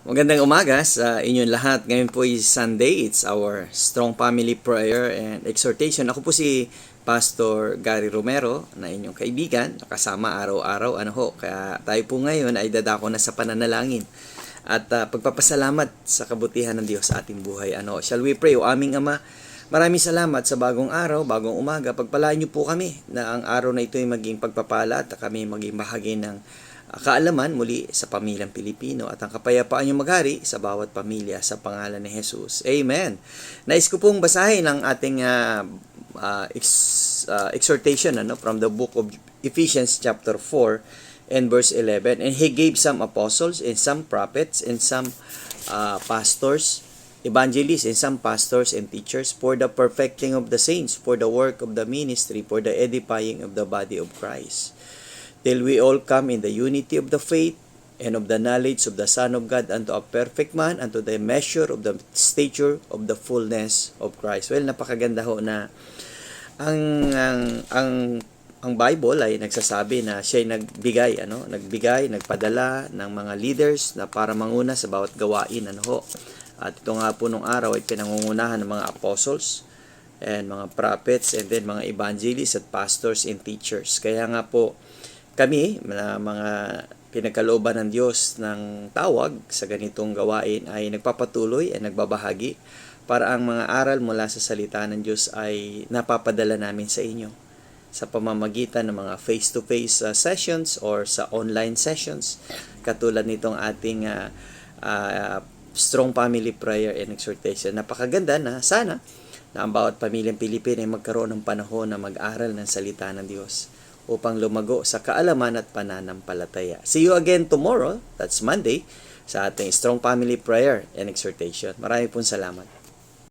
Magandang umaga sa inyong lahat. Ngayon po is Sunday. It's our Strong Family Prayer and Exhortation. Ako po si Pastor Gary Romero na inyong kaibigan. Kasama araw-araw. Kaya tayo po ngayon ay dadako na sa pananalangin. At pagpapasalamat sa kabutihan ng Diyos sa ating buhay. Shall we pray? O aming Ama, maraming salamat sa bagong araw, bagong umaga. Pagpalaan niyo po kami na ang araw na ito ay maging pagpapala at kami maging bahagi ng kaalaman muli sa pamilyang Pilipino at ang kapayapaan yung maghari sa bawat pamilya sa pangalan ni Jesus. Amen. Nais ko pong basahin ang ating exhortation from the book of Ephesians chapter 4 and verse 11. And He gave some apostles and some prophets and some pastors, evangelists and some pastors and teachers for the perfecting of the saints, for the work of the ministry, for the edifying of the body of Christ, till we all come in the unity of the faith and of the knowledge of the Son of God unto a perfect man, unto the measure of the stature of the fullness of Christ. Well, napakaganda ho na ang Bible ay nagsasabi na siya ay nagpadala ng mga leaders na para manguna sa bawat gawain. At ito nga po nung araw ay pinangungunahan ng mga apostles and mga prophets and then mga evangelists at pastors and teachers. Kaya nga po, kami, na mga pinagkalooban ng Diyos ng tawag sa ganitong gawain ay nagpapatuloy at nagbabahagi para ang mga aral mula sa salita ng Diyos ay napapadala namin sa inyo sa pamamagitan ng mga face-to-face sessions or sa online sessions katulad nitong ating Strong Family Prayer and Exhortation. Napakaganda na sana na ang bawat pamilyang Pilipino ay magkaroon ng panahon na mag-aral ng salita ng Diyos upang lumago sa kaalaman at pananampalataya. See you again tomorrow, that's Monday, sa ating Strong Family Prayer and Exhortation. Marami pong salamat.